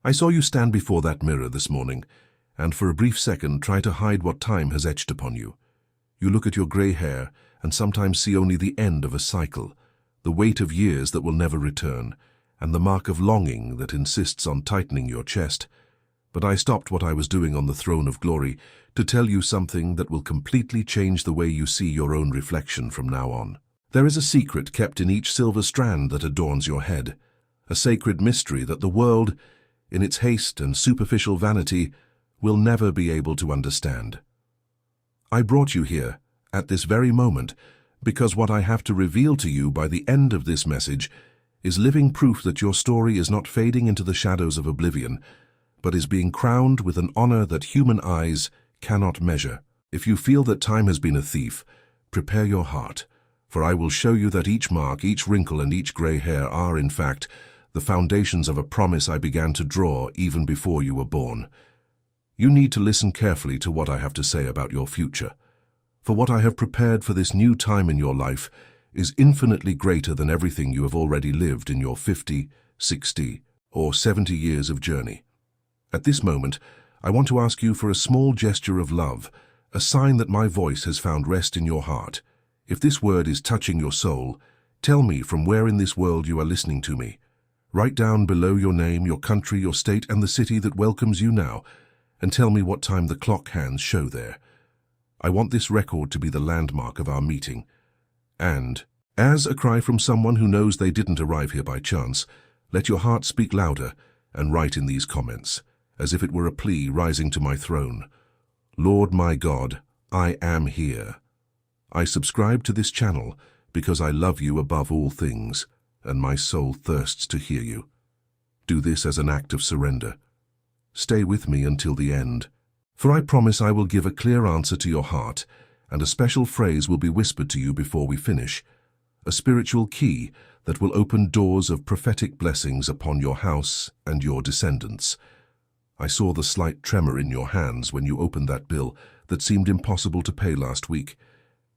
I saw you stand before that mirror this morning, and for a brief second try to hide what time has etched upon you. You look at your grey hair and sometimes see only the end of a cycle, the weight of years that will never return, and the mark of longing that insists on tightening your chest. But I stopped what I was doing on the throne of glory to tell you something that will completely change the way you see your own reflection from now on. There is a secret kept in each silver strand that adorns your head, a sacred mystery that the world, in its haste and superficial vanity, will never be able to understand. I brought you here, at this very moment, because what I have to reveal to you by the end of this message is living proof that your story is not fading into the shadows of oblivion, but is being crowned with an honor that human eyes cannot measure. If you feel that time has been a thief, prepare your heart, for I will show you that each mark, each wrinkle, and each gray hair are, in fact, the foundations of a promise I began to draw even before you were born. You need to listen carefully to what I have to say about your future, for what I have prepared for this new time in your life is infinitely greater than everything you have already lived in your 50, 60, or 70 years of journey. At this moment, I want to ask you for a small gesture of love, a sign that my voice has found rest in your heart. If this word is touching your soul, tell me from where in this world you are listening to me. Write down below your name, your country, your state, and the city that welcomes you now, and tell me what time the clock hands show there. I want this record to be the landmark of our meeting. And, as a cry from someone who knows they didn't arrive here by chance, let your heart speak louder and write in these comments, as if it were a plea rising to my throne. Lord my God, I am here. I subscribe to this channel because I love you above all things, and my soul thirsts to hear you. Do this as an act of surrender. Stay with me until the end, for I promise I will give a clear answer to your heart, and a special phrase will be whispered to you before we finish, a spiritual key that will open doors of prophetic blessings upon your house and your descendants. I saw the slight tremor in your hands when you opened that bill that seemed impossible to pay last week,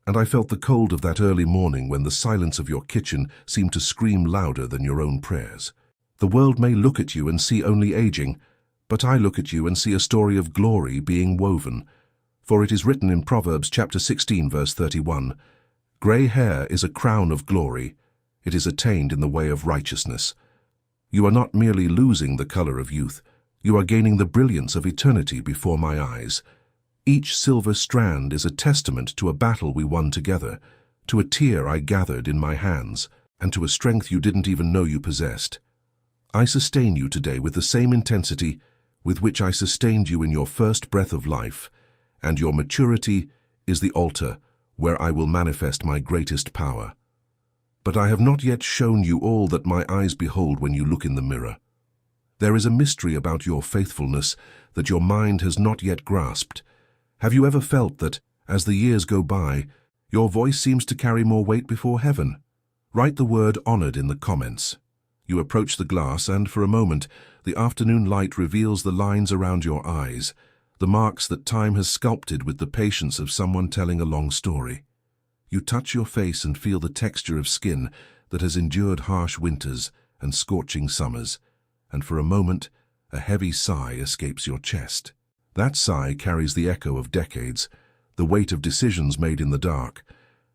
and I felt the cold of that early morning when the silence of your kitchen seemed to scream louder than your own prayers. The world may look at you and see only aging, but I look at you and see a story of glory being woven. For it is written in Proverbs chapter 16, verse 31, "Grey hair is a crown of glory. It is attained in the way of righteousness." You are not merely losing the color of youth. You are gaining the brilliance of eternity before my eyes. Each silver strand is a testament to a battle we won together, to a tear I gathered in my hands, and to a strength you didn't even know you possessed. I sustain you today with the same intensity with which I sustained you in your first breath of life, and your maturity is the altar where I will manifest my greatest power. But I have not yet shown you all that my eyes behold when you look in the mirror. There is a mystery about your faithfulness that your mind has not yet grasped. Have you ever felt that, as the years go by, your voice seems to carry more weight before heaven? Write the word honored in the comments. You approach the glass and, for a moment, the afternoon light reveals the lines around your eyes, the marks that time has sculpted with the patience of someone telling a long story. You touch your face and feel the texture of skin that has endured harsh winters and scorching summers, and for a moment, a heavy sigh escapes your chest. That sigh carries the echo of decades, the weight of decisions made in the dark,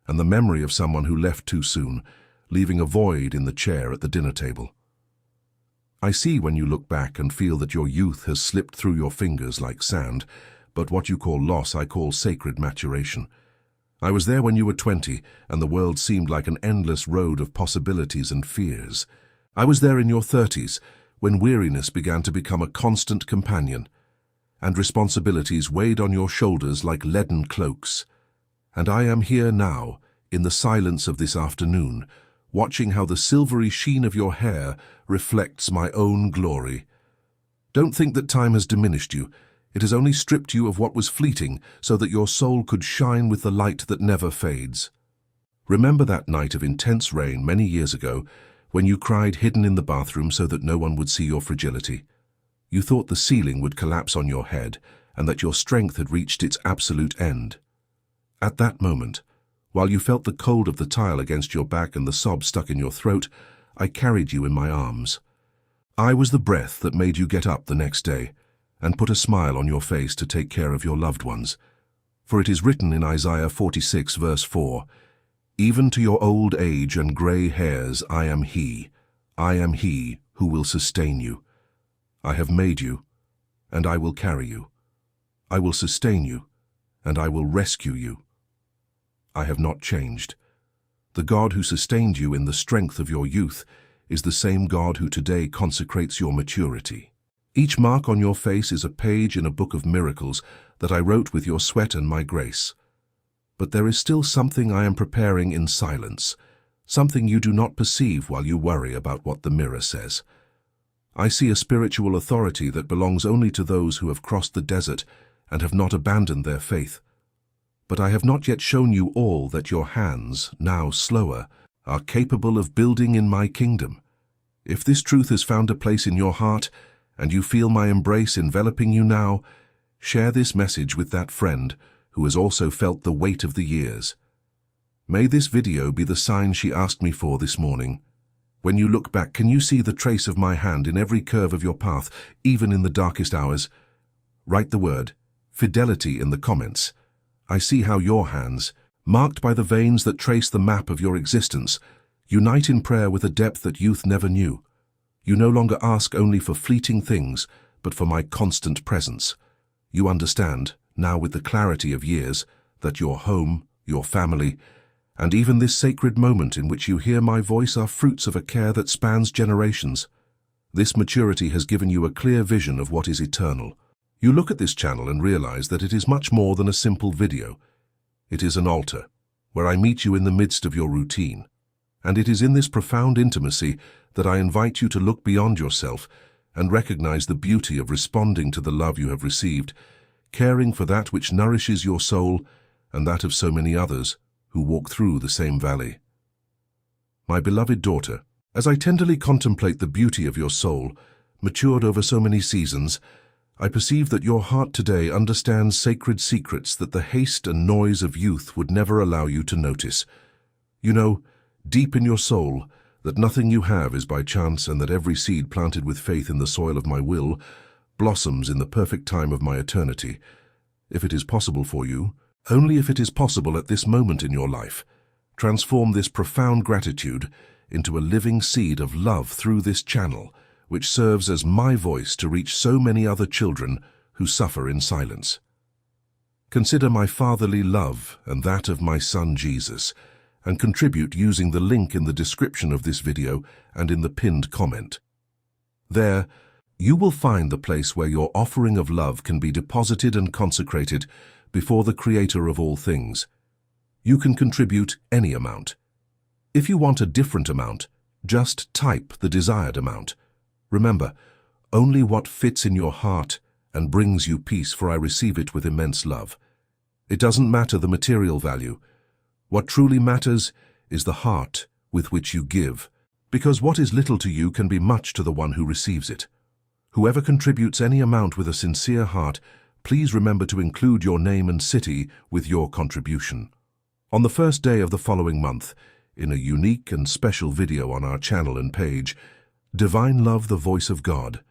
and the memory of someone who left too soon, leaving a void in the chair at the dinner table. I see when you look back and feel that your youth has slipped through your fingers like sand, but what you call loss I call sacred maturation. I was there when you were 20, and the world seemed like an endless road of possibilities and fears. I was there in your 30s, when weariness began to become a constant companion, and responsibilities weighed on your shoulders like leaden cloaks. And I am here now, in the silence of this afternoon, watching how the silvery sheen of your hair reflects my own glory. Don't think that time has diminished you. It has only stripped you of what was fleeting so that your soul could shine with the light that never fades. Remember that night of intense rain many years ago when you cried hidden in the bathroom so that no one would see your fragility? You thought the ceiling would collapse on your head and that your strength had reached its absolute end. At that moment, while you felt the cold of the tile against your back and the sob stuck in your throat, I carried you in my arms. I was the breath that made you get up the next day and put a smile on your face to take care of your loved ones. For it is written in Isaiah 46 verse 4, "Even to your old age and grey hairs I am He who will sustain you. I have made you, and I will carry you. I will sustain you, and I will rescue you. I have not changed. The God who sustained you in the strength of your youth is the same God who today consecrates your maturity. Each mark on your face is a page in a book of miracles that I wrote with your sweat and my grace. But there is still something I am preparing in silence, something you do not perceive while you worry about what the mirror says. I see a spiritual authority that belongs only to those who have crossed the desert and have not abandoned their faith. But I have not yet shown you all that your hands, now slower, are capable of building in my kingdom. If this truth has found a place in your heart, and you feel my embrace enveloping you now, share this message with that friend who has also felt the weight of the years. May this video be the sign she asked me for this morning. When you look back, can you see the trace of my hand in every curve of your path, even in the darkest hours? Write the word fidelity in the comments. I see how your hands, marked by the veins that trace the map of your existence, unite in prayer with a depth that youth never knew. You no longer ask only for fleeting things, but for my constant presence. You understand, now with the clarity of years, that your home, your family, and even this sacred moment in which you hear my voice are fruits of a care that spans generations. This maturity has given you a clear vision of what is eternal. You look at this channel and realize that it is much more than a simple video. It is an altar, where I meet you in the midst of your routine. And it is in this profound intimacy that I invite you to look beyond yourself and recognize the beauty of responding to the love you have received, caring for that which nourishes your soul and that of so many others who walk through the same valley. My beloved daughter, as I tenderly contemplate the beauty of your soul, matured over so many seasons, I perceive that your heart today understands sacred secrets that the haste and noise of youth would never allow you to notice. You know, deep in your soul, that nothing you have is by chance and that every seed planted with faith in the soil of my will blossoms in the perfect time of my eternity. If it is possible for you, only if it is possible at this moment in your life, transform this profound gratitude into a living seed of love through this channel, which serves as my voice to reach so many other children who suffer in silence. Consider my fatherly love and that of my son Jesus, and contribute using the link in the description of this video and in the pinned comment. There, you will find the place where your offering of love can be deposited and consecrated before the Creator of all things. You can contribute any amount. If you want a different amount, just type the desired amount. Remember, only what fits in your heart and brings you peace, for I receive it with immense love. It doesn't matter the material value. What truly matters is the heart with which you give, because what is little to you can be much to the one who receives it. Whoever contributes any amount with a sincere heart, please remember to include your name and city with your contribution. On the first day of the following month, in a unique and special video on our channel and page, Divine Love, the Voice of God,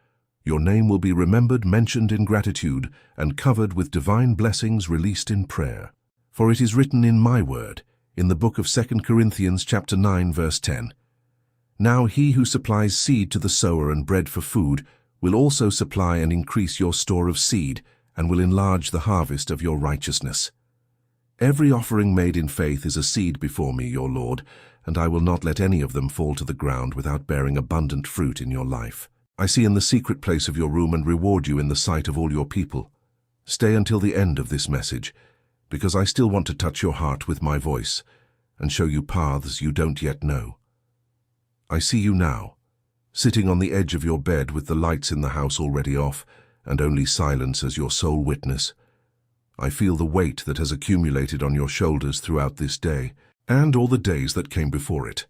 your name will be remembered, mentioned in gratitude, and covered with divine blessings released in prayer. For it is written in my word, in the book of 2 Corinthians chapter 9 verse 10, "Now he who supplies seed to the sower and bread for food will also supply and increase your store of seed, and will enlarge the harvest of your righteousness." Every offering made in faith is a seed before me, your Lord, and I will not let any of them fall to the ground without bearing abundant fruit in your life. I see in the secret place of your room and reward you in the sight of all your people. Stay until the end of this message, because I still want to touch your heart with my voice and show you paths you don't yet know. I see you now, sitting on the edge of your bed with the lights in the house already off and only silence as your sole witness. I feel the weight that has accumulated on your shoulders throughout this day and all the days that came before it.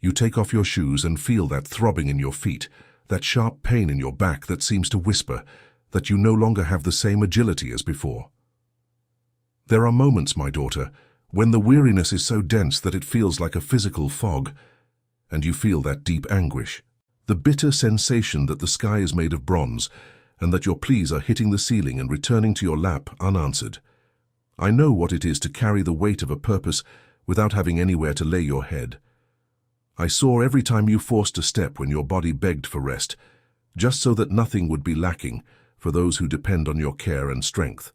You take off your shoes and feel that throbbing in your feet, that sharp pain in your back that seems to whisper that you no longer have the same agility as before. There are moments, my daughter, when the weariness is so dense that it feels like a physical fog, and you feel that deep anguish, The bitter sensation that the sky is made of bronze and that your pleas are hitting the ceiling and returning to your lap unanswered. I know what it is to carry the weight of a purpose without having anywhere to lay your head. I saw every time you forced a step when your body begged for rest, just so that nothing would be lacking for those who depend on your care and strength.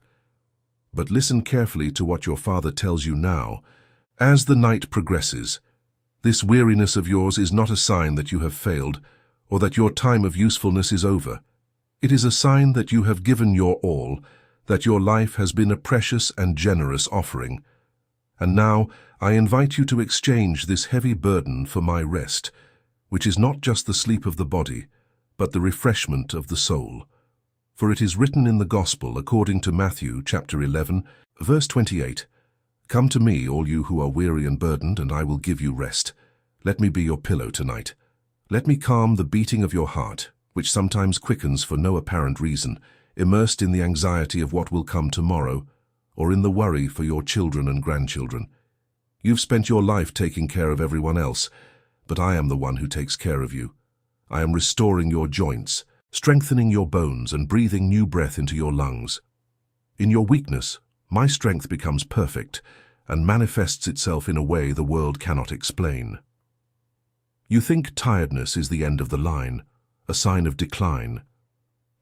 But listen carefully to what your Father tells you now. As the night progresses, this weariness of yours is not a sign that you have failed or that your time of usefulness is over. It is a sign that you have given your all, that your life has been a precious and generous offering. And now I invite you to exchange this heavy burden for my rest, which is not just the sleep of the body, but the refreshment of the soul. For it is written in the Gospel according to Matthew chapter 11, verse 28, "Come to me, all you who are weary and burdened, and I will give you rest. Let me be your pillow tonight. Let me calm the beating of your heart, which sometimes quickens for no apparent reason, immersed in the anxiety of what will come tomorrow, or in the worry for your children and grandchildren. You've spent your life taking care of everyone else, but I am the one who takes care of you. I am restoring your joints, strengthening your bones, and breathing new breath into your lungs. In your weakness, my strength becomes perfect and manifests itself in a way the world cannot explain." You think tiredness is the end of the line, a sign of decline.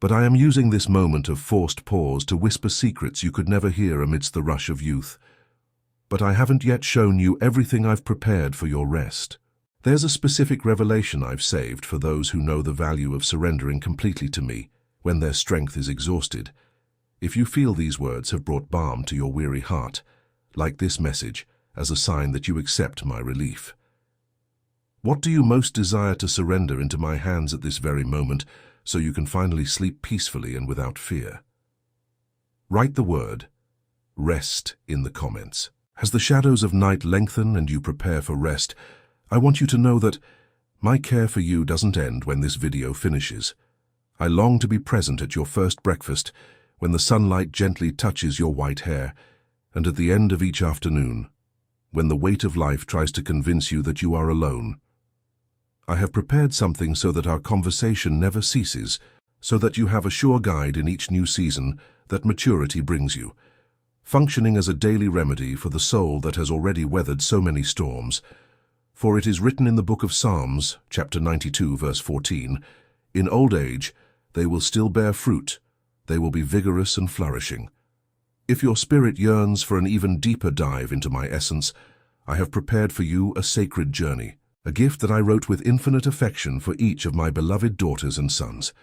But I am using this moment of forced pause to whisper secrets you could never hear amidst the rush of youth. But I haven't yet shown you everything I've prepared for your rest. There's a specific revelation I've saved for those who know the value of surrendering completely to me when their strength is exhausted. If you feel these words have brought balm to your weary heart, like this message as a sign that you accept my relief. What do you most desire to surrender into my hands at this very moment so you can finally sleep peacefully and without fear? Write the word rest in the comments. As the shadows of night lengthen and you prepare for rest, I want you to know that my care for you doesn't end when this video finishes. I long to be present at your first breakfast, when the sunlight gently touches your white hair, and at the end of each afternoon, when the weight of life tries to convince you that you are alone. I have prepared something so that our conversation never ceases, so that you have a sure guide in each new season that maturity brings you, functioning as a daily remedy for the soul that has already weathered so many storms. For it is written in the book of Psalms, chapter 92, verse 14, "In old age they will still bear fruit, they will be vigorous and flourishing." If your spirit yearns for an even deeper dive into my essence, I have prepared for you a sacred journey, a gift that I wrote with infinite affection for each of my beloved daughters and sons.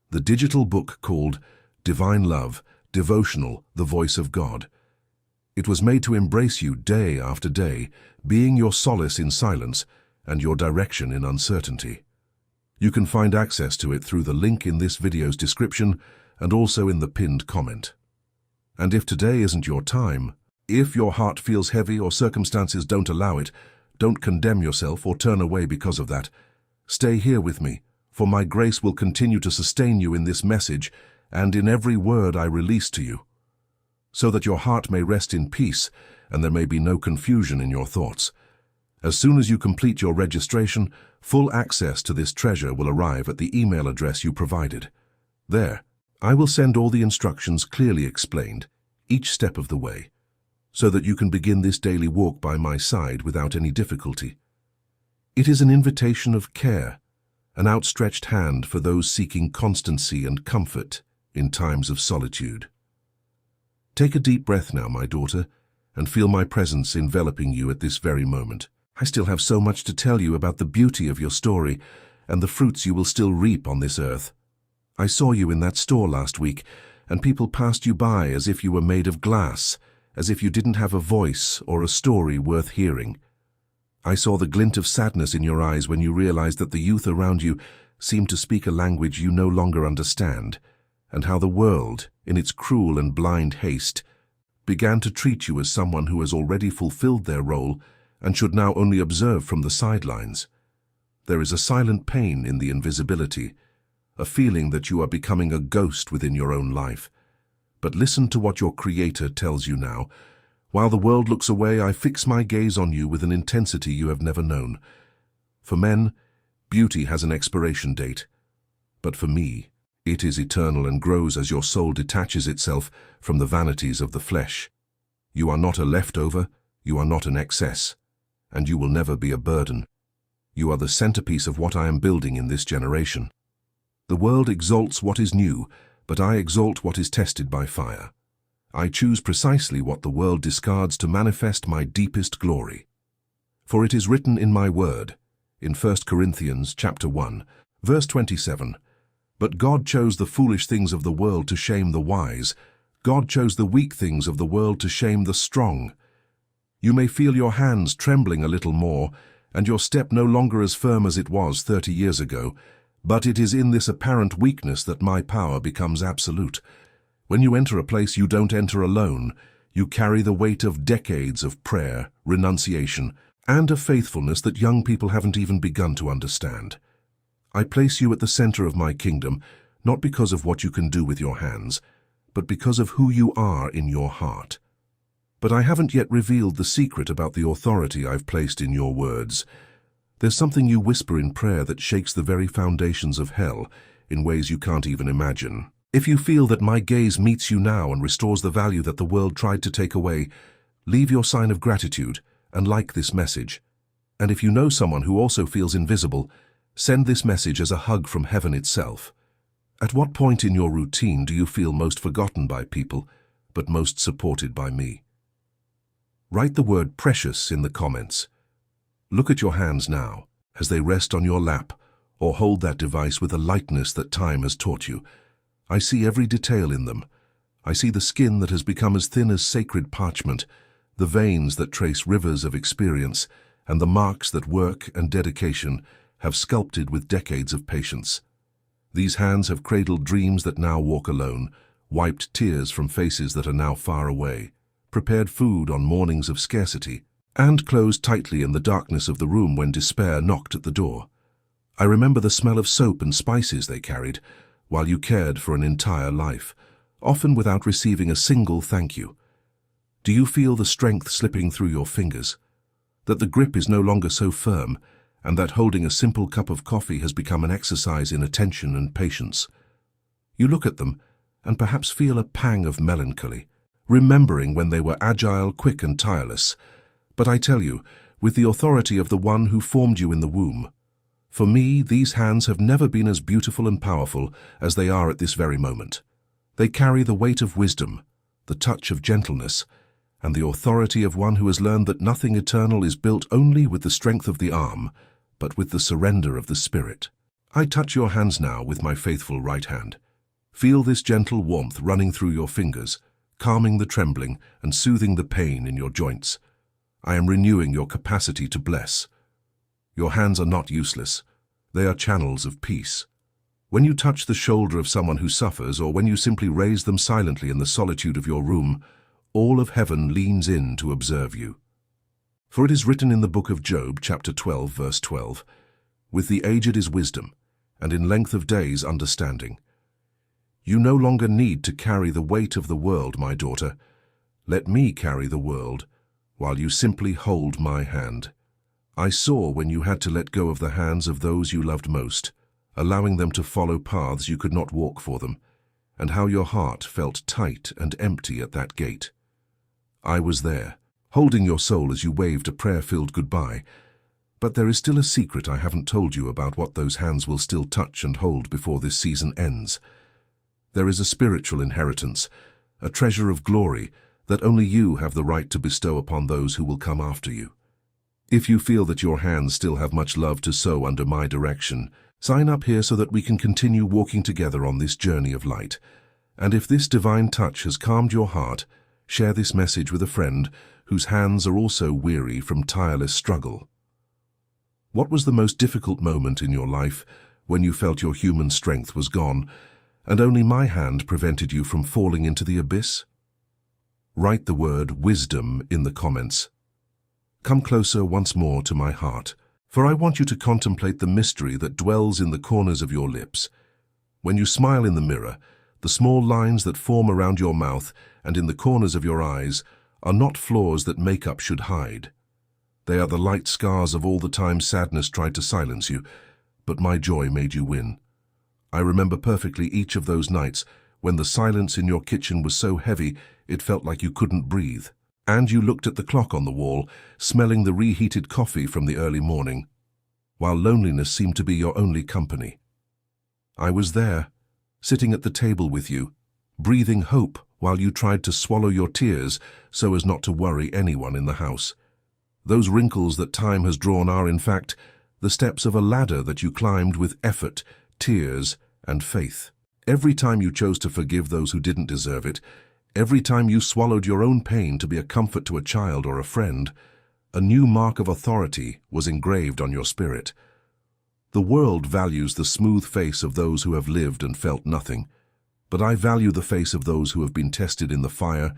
The digital book called Divine Love, Devotional, The Voice of God. It was made to embrace you day after day, being your solace in silence and your direction in uncertainty. You can find access to it through the link in this video's description and also in the pinned comment. And if today isn't your time, if your heart feels heavy or circumstances don't allow it, don't condemn yourself or turn away because of that. Stay here with me, for my grace will continue to sustain you in this message and in every word I release to you, so that your heart may rest in peace and there may be no confusion in your thoughts. As soon as you complete your registration, full access to this treasure will arrive at the email address you provided. There, I will send all the instructions clearly explained, each step of the way, so that you can begin this daily walk by my side without any difficulty. It is an invitation of care, an outstretched hand for those seeking constancy and comfort in times of solitude. Take a deep breath now, my daughter, and feel my presence enveloping you at this very moment. I still have so much to tell you about the beauty of your story and the fruits you will still reap on this earth. I saw you in that store last week, and people passed you by as if you were made of glass, as if you didn't have a voice or a story worth hearing. I saw the glint of sadness in your eyes when you realized that the youth around you seemed to speak a language you no longer understand, and how the world, in its cruel and blind haste, began to treat you as someone who has already fulfilled their role and should now only observe from the sidelines. There is a silent pain in the invisibility, a feeling that you are becoming a ghost within your own life. But listen to what your Creator tells you now. While the world looks away, I fix my gaze on you with an intensity you have never known. For men, Beauty has an expiration date, but for me, it is eternal and grows as your soul detaches itself from the vanities of the flesh. You are not a leftover, you are not an excess, and you will never be a burden. You are the centerpiece of what I am building in this generation. The world exalts what is new, but I exalt what is tested by fire. I choose precisely what the world discards to manifest my deepest glory. For it is written in my word, in 1 Corinthians chapter 1, verse 27, "But God chose the foolish things of the world to shame the wise. God chose the weak things of the world to shame the strong." You may feel your hands trembling a little more, and your step no longer as firm as it was 30 years ago, but it is in this apparent weakness that my power becomes absolute. When you enter a place, you don't enter alone. You carry the weight of decades of prayer, renunciation, and a faithfulness that young people haven't even begun to understand. I place you at the center of my kingdom, not because of what you can do with your hands, but because of who you are in your heart. But I haven't yet revealed the secret about the authority I've placed in your words. There's something you whisper in prayer that shakes the very foundations of hell in ways you can't even imagine. If you feel that my gaze meets you now and restores the value that the world tried to take away, leave your sign of gratitude and like this message. And if you know someone who also feels invisible, send this message as a hug from heaven itself. At what point in your routine do you feel most forgotten by people, but most supported by me? Write the word precious in the comments. Look at your hands now, as they rest on your lap, or hold that device with a lightness that time has taught you. I see every detail in them. I see the skin that has become as thin as sacred parchment, the veins that trace rivers of experience, and the marks that work and dedication have sculpted with decades of patience. These hands have cradled dreams that now walk alone, wiped tears from faces that are now far away, prepared food on mornings of scarcity, and closed tightly in the darkness of the room when despair knocked at the door. I remember the smell of soap and spices they carried, while you cared for an entire life, often without receiving a single thank you. Do you feel the strength slipping through your fingers? That the grip is no longer so firm, and that holding a simple cup of coffee has become an exercise in attention and patience? You look at them, and perhaps feel a pang of melancholy, remembering when they were agile, quick, and tireless. But I tell you, with the authority of the one who formed you in the womb, for me, these hands have never been as beautiful and powerful as they are at this very moment. They carry the weight of wisdom, the touch of gentleness, and the authority of one who has learned that nothing eternal is built only with the strength of the arm, but with the surrender of the spirit. I touch your hands now with my faithful right hand. Feel this gentle warmth running through your fingers, calming the trembling and soothing the pain in your joints. I am renewing your capacity to bless. Your hands are not useless. They are channels of peace. When you touch the shoulder of someone who suffers, or when you simply raise them silently in the solitude of your room, all of heaven leans in to observe you. For it is written in the book of Job, chapter 12, verse 12, "With the aged is wisdom, and in length of days understanding." You no longer need to carry the weight of the world, my daughter. Let me carry the world, while you simply hold my hand. I saw when you had to let go of the hands of those you loved most, allowing them to follow paths you could not walk for them, and how your heart felt tight and empty at that gate. I was there, holding your soul as you waved a prayer-filled goodbye, but there is still a secret I haven't told you about what those hands will still touch and hold before this season ends. There is a spiritual inheritance, a treasure of glory that only you have the right to bestow upon those who will come after you. If you feel that your hands still have much love to sow under my direction, sign up here so that we can continue walking together on this journey of light. And if this divine touch has calmed your heart, share this message with a friend whose hands are also weary from tireless struggle. What was the most difficult moment in your life when you felt your human strength was gone, and only my hand prevented you from falling into the abyss? Write the word wisdom in the comments. Come closer once more to my heart, for I want you to contemplate the mystery that dwells in the corners of your lips. When you smile in the mirror, the small lines that form around your mouth and in the corners of your eyes are not flaws that makeup should hide. They are the light scars of all the time sadness tried to silence you, but my joy made you win. I remember perfectly each of those nights when the silence in your kitchen was so heavy it felt like you couldn't breathe. And you looked at the clock on the wall, smelling the reheated coffee from the early morning, while loneliness seemed to be your only company. I was there, sitting at the table with you, breathing hope while you tried to swallow your tears so as not to worry anyone in the house. Those wrinkles that time has drawn are, in fact, the steps of a ladder that you climbed with effort, tears, and faith. Every time you chose to forgive those who didn't deserve it, every time you swallowed your own pain to be a comfort to a child or a friend, a new mark of authority was engraved on your spirit. The world values the smooth face of those who have lived and felt nothing, but I value the face of those who have been tested in the fire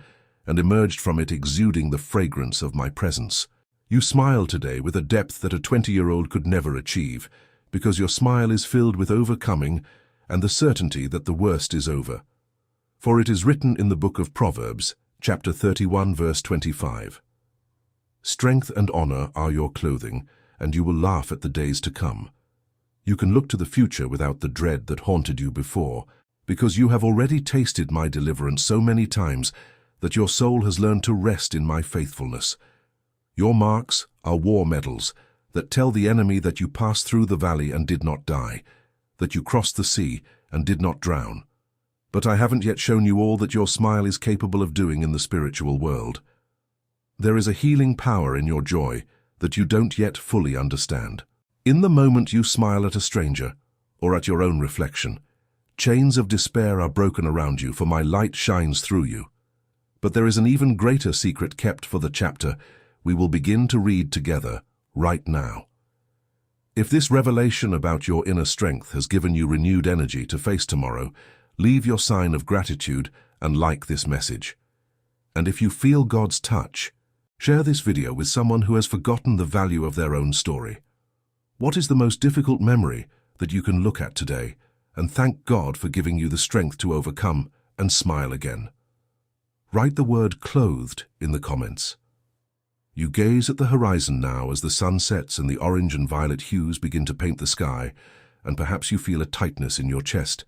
and emerged from it exuding the fragrance of my presence. You smile today with a depth that a 20-year-old could never achieve, because your smile is filled with overcoming and the certainty that the worst is over. For it is written in the book of Proverbs, chapter 31, verse 25, "Strength and honor are your clothing, and you will laugh at the days to come." You can look to the future without the dread that haunted you before, because you have already tasted my deliverance so many times that your soul has learned to rest in my faithfulness. Your marks are war medals that tell the enemy that you passed through the valley and did not die, that you crossed the sea and did not drown. But I haven't yet shown you all that your smile is capable of doing in the spiritual world. There is a healing power in your joy that you don't yet fully understand. In the moment you smile at a stranger, or at your own reflection, chains of despair are broken around you, for my light shines through you. But there is an even greater secret kept for the chapter we will begin to read together right now. If this revelation about your inner strength has given you renewed energy to face tomorrow, leave your sign of gratitude and like this message. And if you feel God's touch, share this video with someone who has forgotten the value of their own story. What is the most difficult memory that you can look at today and thank God for giving you the strength to overcome and smile again? Write the word "clothed" in the comments. You gaze at the horizon now as the sun sets and the orange and violet hues begin to paint the sky, and perhaps you feel a tightness in your chest,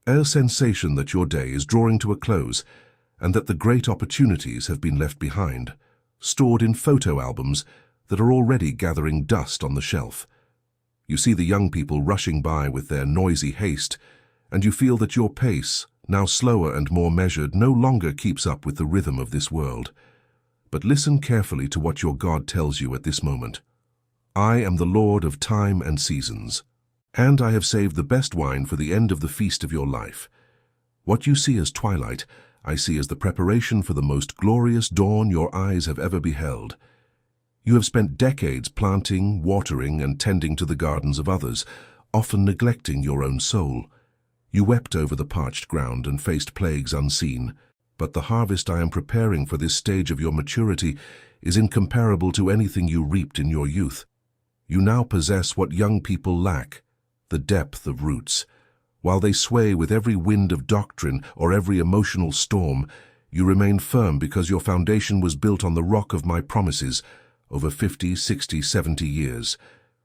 a sensation that your day is drawing to a close and that the great opportunities have been left behind, stored in photo albums that are already gathering dust on the shelf. You see the young people rushing by with their noisy haste, and you feel that your pace, now slower and more measured, no longer keeps up with the rhythm of this world. But listen carefully to what your God tells you at this moment. I am the Lord of time and seasons, and I have saved the best wine for the end of the feast of your life. What you see as twilight, I see as the preparation for the most glorious dawn your eyes have ever beheld. You have spent decades planting, watering, and tending to the gardens of others, often neglecting your own soul. You wept over the parched ground and faced plagues unseen, but the harvest I am preparing for this stage of your maturity is incomparable to anything you reaped in your youth. You now possess what young people lack, the depth of roots. While they sway with every wind of doctrine or every emotional storm, you remain firm because your foundation was built on the rock of my promises over 50, 60, 70 years.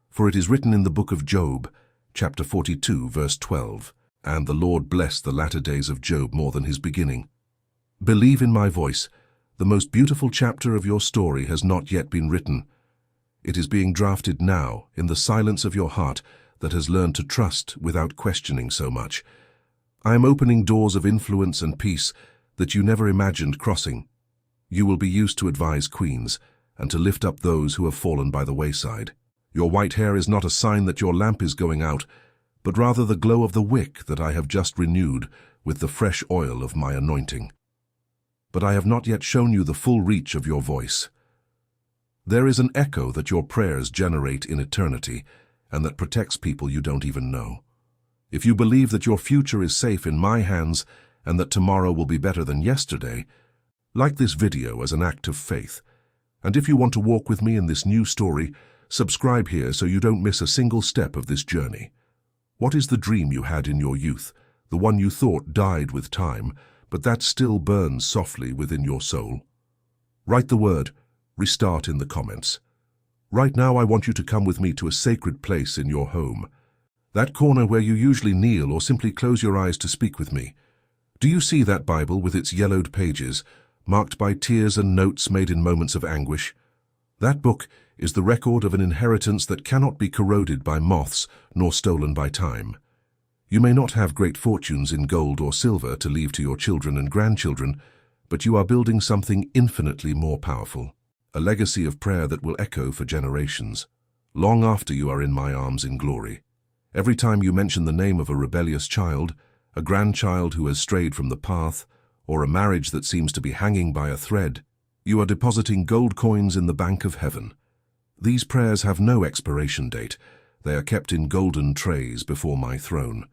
For it is written in the book of Job, chapter 42, verse 12, "And the Lord blessed the latter days of Job more than his beginning." Believe in my voice. The most beautiful chapter of your story has not yet been written. It is being drafted now in the silence of your heart that has learned to trust without questioning so much. I am opening doors of influence and peace that you never imagined crossing. You will be used to advise queens and to lift up those who have fallen by the wayside. Your white hair is not a sign that your lamp is going out, but rather the glow of the wick that I have just renewed with the fresh oil of my anointing. But I have not yet shown you the full reach of your voice. There is an echo that your prayers generate in eternity, and that protects people you don't even know. If you believe that your future is safe in my hands and that tomorrow will be better than yesterday, like this video as an act of faith. And if you want to walk with me in this new story, subscribe here so you don't miss a single step of this journey. What is the dream you had in your youth, the one you thought died with time, but that still burns softly within your soul? Write the word "restart" in the comments. Right now I want you to come with me to a sacred place in your home. That corner where you usually kneel or simply close your eyes to speak with me. Do you see that Bible with its yellowed pages, marked by tears and notes made in moments of anguish? That book is the record of an inheritance that cannot be corroded by moths nor stolen by time. You may not have great fortunes in gold or silver to leave to your children and grandchildren, but you are building something infinitely more powerful, a legacy of prayer that will echo for generations, long after you are in my arms in glory. Every time you mention the name of a rebellious child, a grandchild who has strayed from the path, or a marriage that seems to be hanging by a thread, you are depositing gold coins in the bank of heaven. These prayers have no expiration date. They are kept in golden trays before my throne.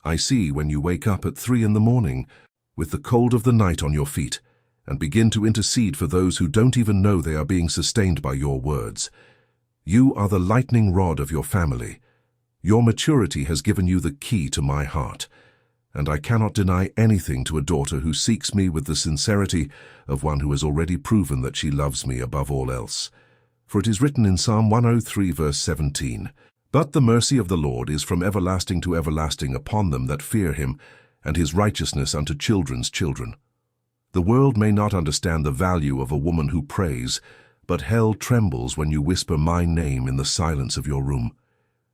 I see when you wake up at 3 in the morning, with the cold of the night on your feet, and begin to intercede for those who don't even know they are being sustained by your words. You are the lightning rod of your family. Your maturity has given you the key to my heart, and I cannot deny anything to a daughter who seeks me with the sincerity of one who has already proven that she loves me above all else. For it is written in Psalm 103 verse 17, "But the mercy of the Lord is from everlasting to everlasting upon them that fear him, and his righteousness unto children's children." The world may not understand the value of a woman who prays, but hell trembles when you whisper my name in the silence of your room.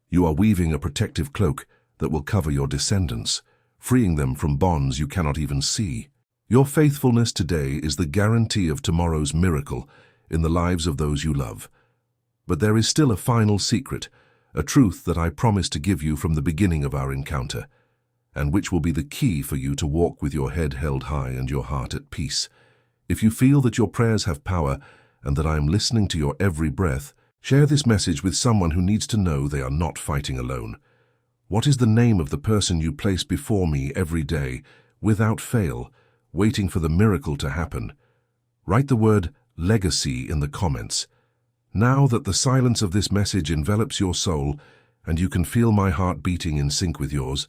You are weaving a protective cloak that will cover your descendants, freeing them from bonds you cannot even see. Your faithfulness today is the guarantee of tomorrow's miracle in the lives of those you love. But there is still a final secret, a truth that I promised to give you from the beginning of our encounter, and which will be the key for you to walk with your head held high and your heart at peace. If you feel that your prayers have power and that I am listening to your every breath, share this message with someone who needs to know they are not fighting alone. What is the name of the person you place before me every day, without fail, waiting for the miracle to happen? Write the word legacy in the comments. Now that the silence of this message envelops your soul and you can feel my heart beating in sync with yours,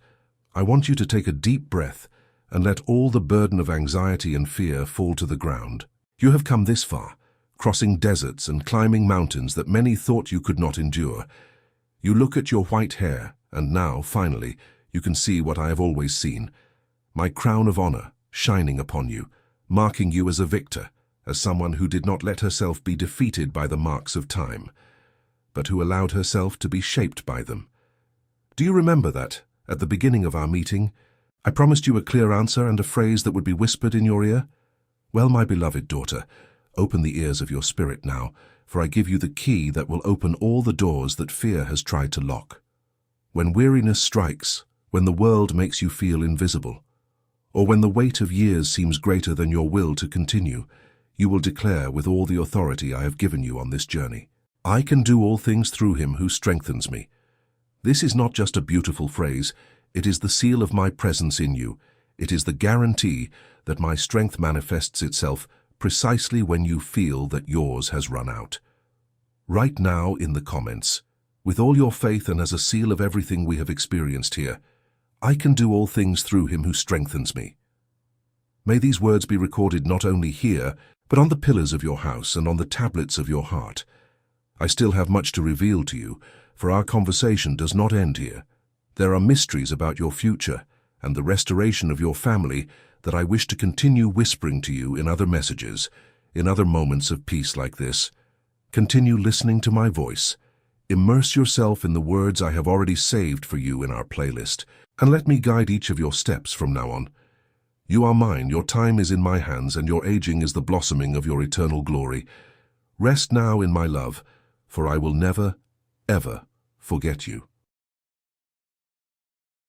I want you to take a deep breath and let all the burden of anxiety and fear fall to the ground. You have come this far, crossing deserts and climbing mountains that many thought you could not endure. You look at your white hair, and now, finally, you can see what I have always seen, my crown of honor shining upon you, marking you as a victor, as someone who did not let herself be defeated by the marks of time, but who allowed herself to be shaped by them. Do you remember that, at the beginning of our meeting, I promised you a clear answer and a phrase that would be whispered in your ear? Well, my beloved daughter, open the ears of your spirit now, for I give you the key that will open all the doors that fear has tried to lock. When weariness strikes, when the world makes you feel invisible, or when the weight of years seems greater than your will to continue, you will declare with all the authority I have given you on this journey, I can do all things through him who strengthens me. This is not just a beautiful phrase, it is the seal of my presence in you. It is the guarantee that my strength manifests itself precisely when you feel that yours has run out. Write now in the comments, with all your faith and as a seal of everything we have experienced here, I can do all things through him who strengthens me. May these words be recorded not only here, but on the pillars of your house and on the tablets of your heart. I still have much to reveal to you, for our conversation does not end here. There are mysteries about your future and the restoration of your family that I wish to continue whispering to you in other messages, in other moments of peace like this. Continue listening to my voice. Immerse yourself in the words I have already saved for you in our playlist, and let me guide each of your steps from now on. You are mine, your time is in my hands, and your aging is the blossoming of your eternal glory. Rest now in my love, for I will never, ever forget you.